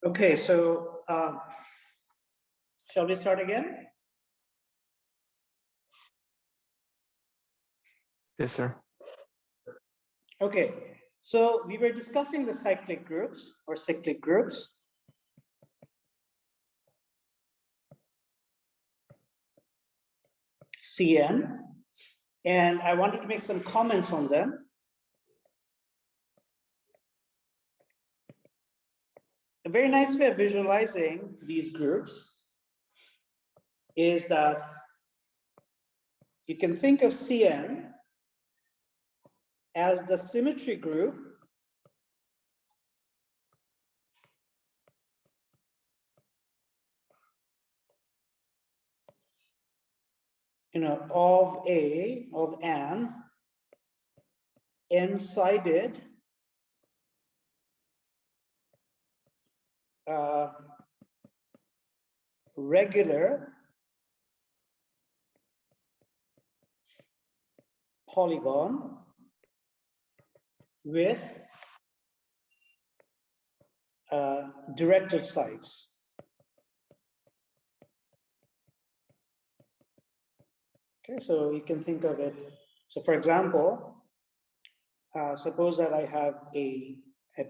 Okay, so shall we start again? Yes, sir. Okay, so we were discussing the cyclic groups or cyclic groups. CN, and I wanted to make some comments on them. A very nice way of visualizing these groups is that you can think of CN as the symmetry group of an n-sided regular polygon with directed sides. Okay, so you can think of it. So for example, suppose that I have a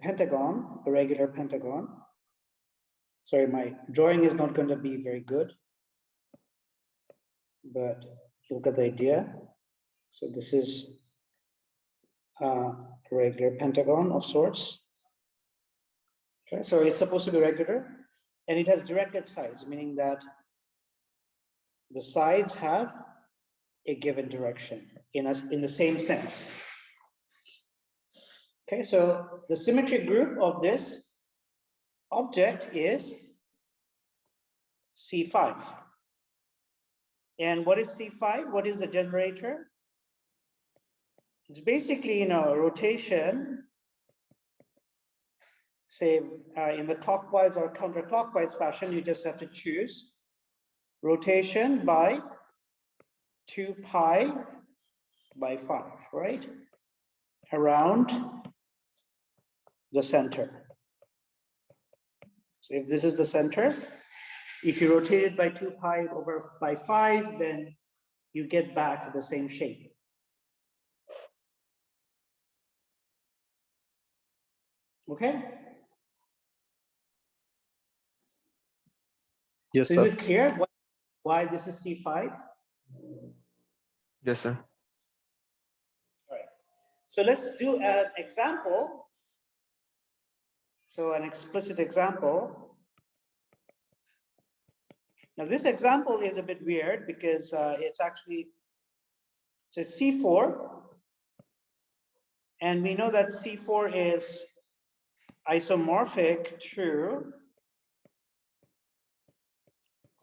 pentagon, a regular pentagon. Sorry, my drawing is not going to be very good, but you'll get the idea. So this is a regular pentagon of sorts. Okay, so it's supposed to be regular, and it has directed sides, meaning that the sides have a given direction in the same sense. Okay, so the symmetric group of this object is C5. And what is C5? What is the generator? It's basically, a rotation, say in the clockwise or counterclockwise fashion, you just have to choose rotation by 2 pi by 5, right? Around the center. So if this is the center, if you rotate it by 2 pi over by 5, then you get back the same shape. Okay? Yes, so sir. is it clear why this is C5? Yes, sir. All right. So let's do an example. So an explicit example. Now this example is a bit weird because it's actually, so C4, and we know that C4 is isomorphic to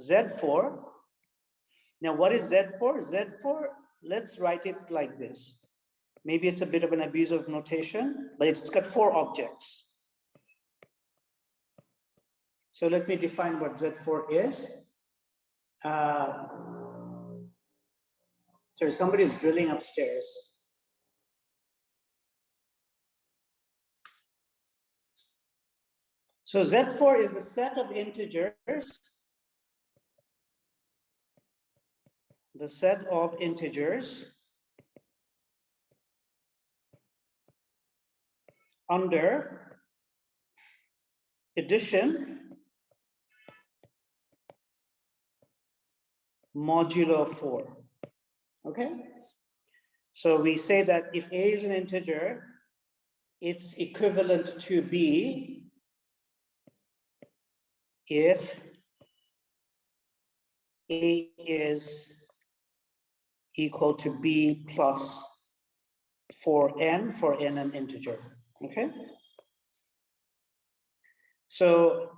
Z4. Now what is Z4? Z4, let's write it like this. Maybe it's a bit of an abuse of notation, but it's got 4 objects. So let me define what Z4 is. Sorry, somebody's drilling upstairs. So Z4 is a set of integers. The set of integers under addition modulo 4. Okay? So we say that if A is an integer, it's equivalent to B if A is equal to B plus 4n for n an integer. Okay? So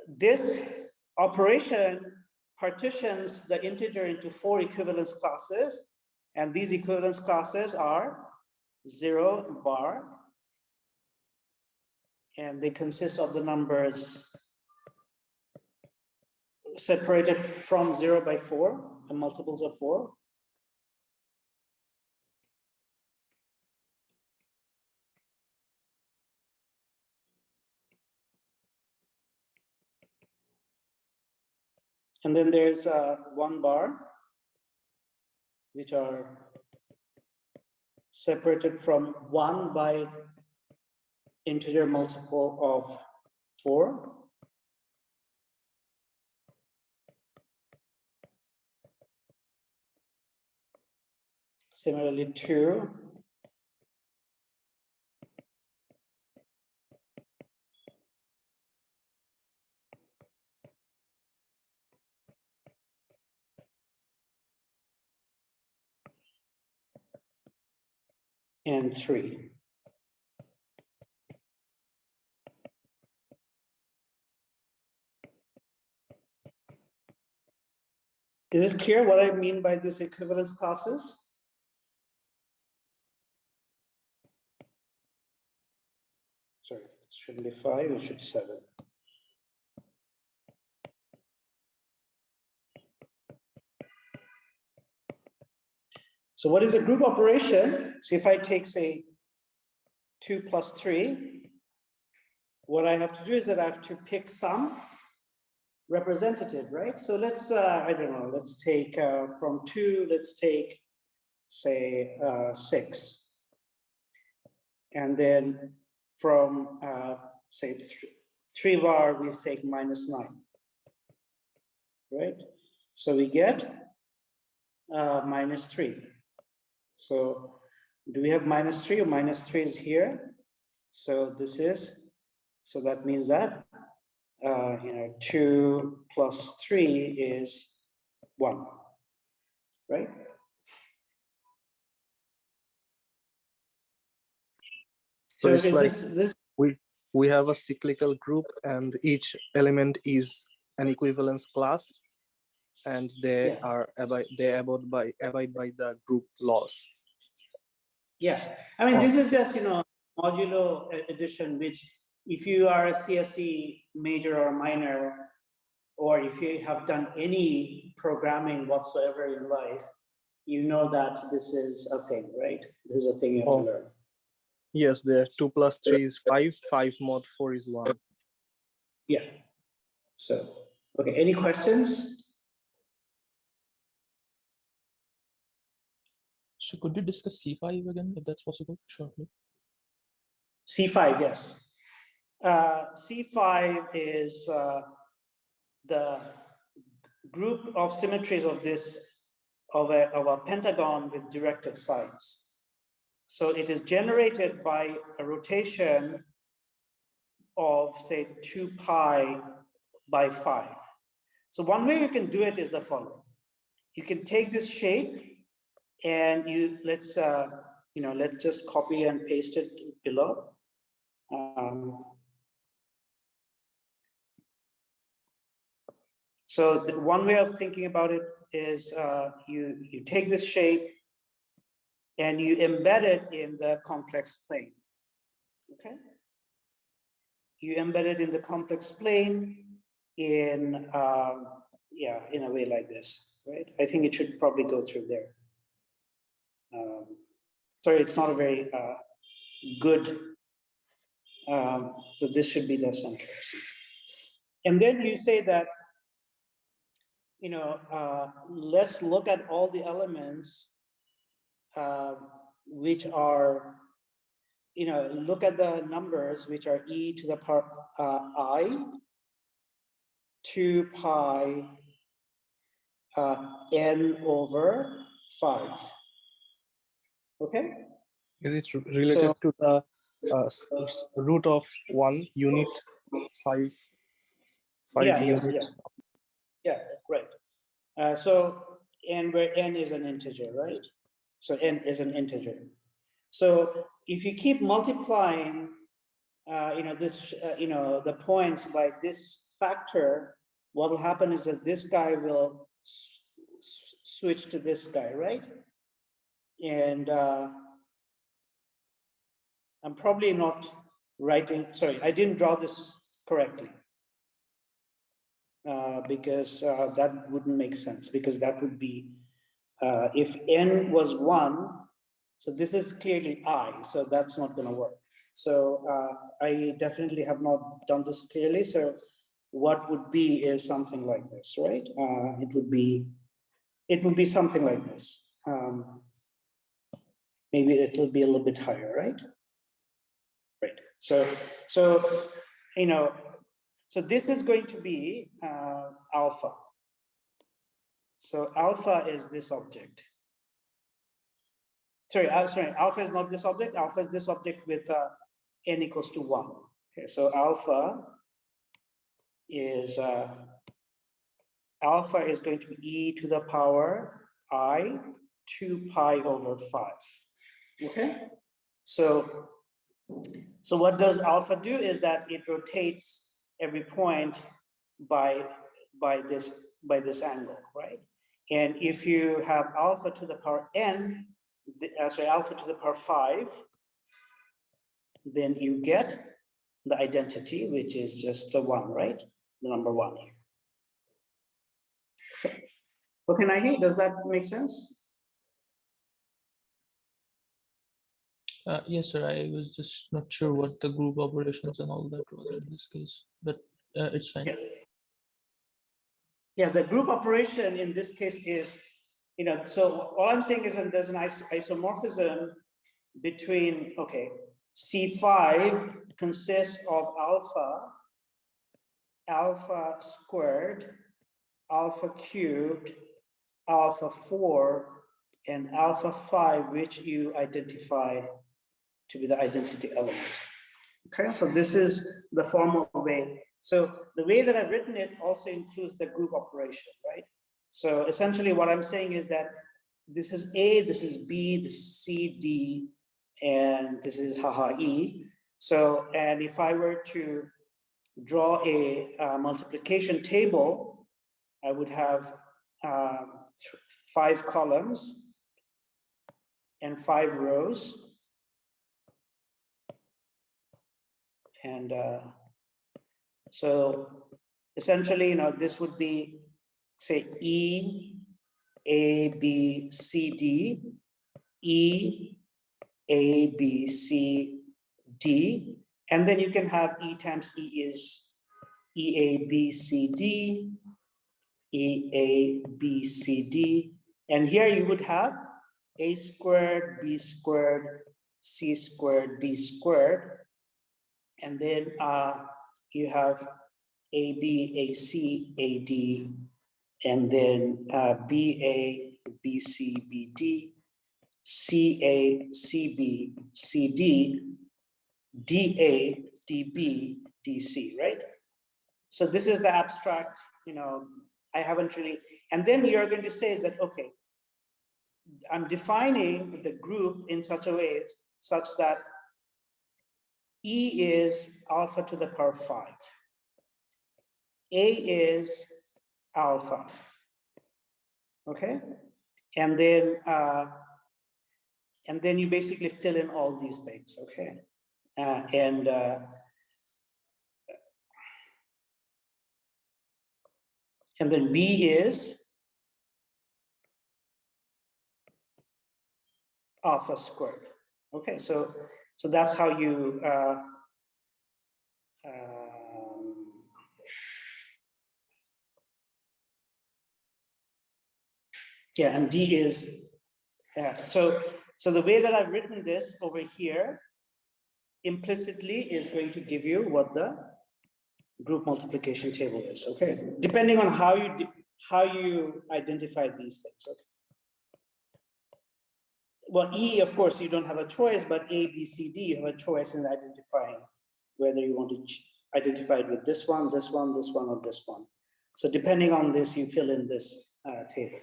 this operation partitions the integer into 4 equivalence classes, and these equivalence classes are 0 bar, and they consist of the numbers separated from 0 by 4, the multiples of 4. And then there's 1 bar, which are separated from 1 by integer multiple of 4. Similarly, 2. And 3. Is it clear what I mean by this equivalence classes? Sorry, it shouldn't be 5, it should be 7. So what is a group operation? So if I take, say, 2 plus 3, what I have to do is that I have to pick some representative, right? So let's, I don't know, let's take from 2, let's take, say, 6. And then from, say, 3 bar, we take -9, right? So we get -3. So do we have -3 or -3 is here? So this is, so that means that, 2 plus 3 is 1, right? So it's is like this we have a cyclical group, and each element is an equivalence class, and they are abide by the group laws. Yeah, I mean, this is just, modulo addition, which if you are a CSE major or minor, or if you have done any programming whatsoever in life, you know that this is a thing, right? This is a thing you have to learn. Yes, the 2 plus 3 is 5, 5 mod 4 is 1. Yeah. So, okay, any questions? So could you discuss C5 again, if that's possible, shortly? C5, yes. C5 is the group of symmetries of this, of a pentagon with directed sides. So it is generated by a rotation of, say, 2 pi by 5. So one way you can do it is the following. You can take this shape and let's just copy and paste it below. So one way of thinking about it is you take this shape and you embed it in the complex plane, okay? You embed it in the complex plane in a way like this, right? I think it should probably go through there. Sorry, it's not a very good, so this should be the center. And then you say that, let's look at all the elements which are, look at the numbers which are e to the power I, 2 pi n over 5. Okay? Is it related to the root of 1 unit 5 units? Yeah, right. So n, where n is an integer, right? So n is an integer. So if you keep multiplying, the points by this factor, what will happen is that this guy will switch to this guy, right? And I'm probably not writing, sorry, I didn't draw this correctly. Because that wouldn't make sense, because that would be, if n was 1, so this is clearly I, so that's not going to work. So I definitely have not done this clearly. So what would be is something like this, right? It would be something like this. Maybe it will be a little bit higher, right? Right. So you know, so this is going to be alpha. So alpha is this object. Sorry, alpha is not this object. Alpha is this object with n equals to 1. Okay, so alpha is going to be e to the power I 2 pi over 5. Okay, so what does alpha do is that it rotates every point by this angle, right? And if you have alpha to the power n, alpha to the power 5, then you get the identity, which is just a 1, right? The number 1 here. Okay, Nahi, does that make sense? Yes, sir. I was just not sure what the group operations and all that was in this case, but it's fine. Yeah, the group operation in this case is, so all I'm saying is that there's an isomorphism between, okay, C5 consists of alpha squared, alpha cubed, alpha 4, and alpha 5, which you identify to be the identity element. Okay, so this is the formal way. So the way that I've written it also includes the group operation, right? So essentially what I'm saying is that this is A, this is B, this is C, D, and this is E. So, and if I were to draw a multiplication table, I would have 5 columns and 5 rows. And so essentially, this would be, say, E, A, B, C, D, E, A, B, C, D, and then you can have E times E is E, A, B, C, D, E, A, B, C, D, and here you would have A squared, B squared, C squared, D squared, and then you have AB, AC, AD, and then BA, BC, BD, CA, CB, CD, DA, DB, DC, right? So this is the abstract, I haven't really, and then you're going to say that, okay, I'm defining the group in such a way such that E is alpha to the power 5. A is alpha. Okay? And then you basically fill in all these things, okay? And then B is alpha squared. Okay, so that's how you yeah, and D is so the way that I've written this over here implicitly is going to give you what the group multiplication table is, okay? Depending on how you identify these things, okay? Well, E, of course, you don't have a choice, but A, B, C, D, you have a choice in identifying whether you want to identify it with this one, this one, this one, or this one. So depending on this, you fill in this table.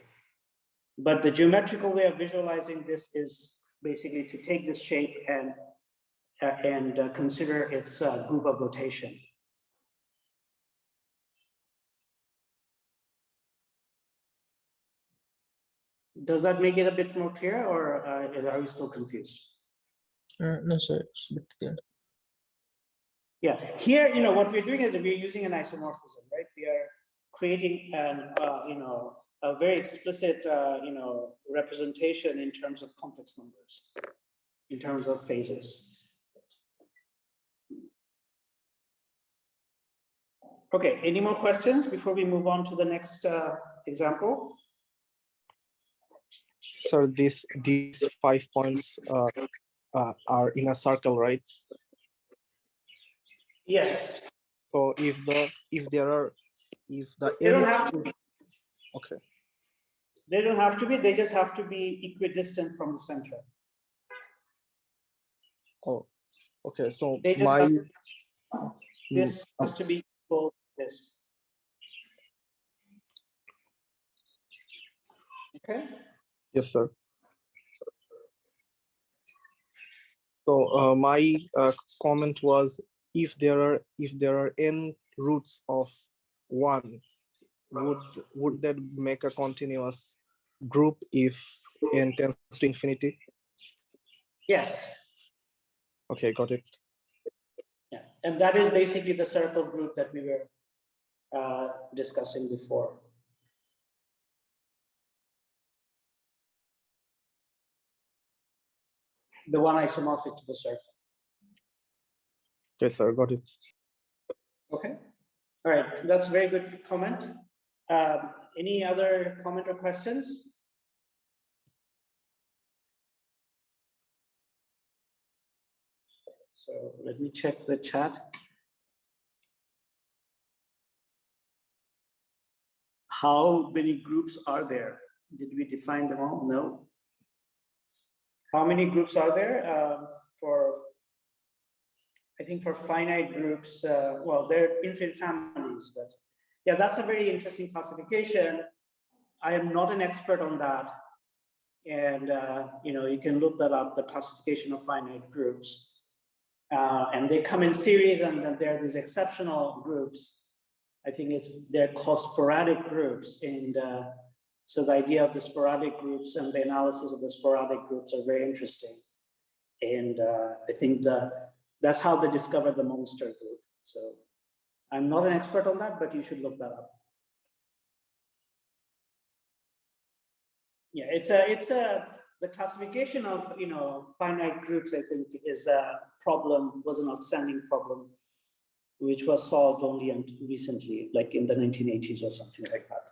But the geometrical way of visualizing this is basically to take this shape and consider its group of rotation. Does that make it a bit more clear, or are you still confused? No, sir, it's a bit clear. Yeah, here, what we're doing is we're using an isomorphism, right? We are creating an, a very explicit, representation in terms of complex numbers, in terms of phases. Okay, any more questions before we move on to the next example? So these 5 points are in a circle, right? Yes. So if the They don't ends, have to. okay, They don't have to be. They just have to be equidistant from the center. oh, okay. So They just my have to, this has to be equal to this. Okay. yes, sir. So my comment was, if there are n roots of 1, would that make a continuous group if n tends to infinity? Yes. Okay, got it. Yeah. And that is basically the circle group that we were discussing before. The one isomorphic to the circle. Yes, sir, got it. Okay. All right. That's a very good comment. Any other comment or questions? So let me check the chat. How many groups are there? Did we define them all? No. How many groups are there? I think for finite groups, well, they're infinite families, but yeah, that's a very interesting classification. I am not an expert on that. And, you can look that up, the classification of finite groups. And they come in series, and then there are these exceptional groups. I think they're called sporadic groups. And so the idea of the sporadic groups and the analysis of the sporadic groups are very interesting. And I think that's how they discovered the Monster group. So I'm not an expert on that, but you should look that up. Yeah, the classification of finite groups, I think, is was an outstanding problem, which was solved only recently, like in the 1980s or something like that.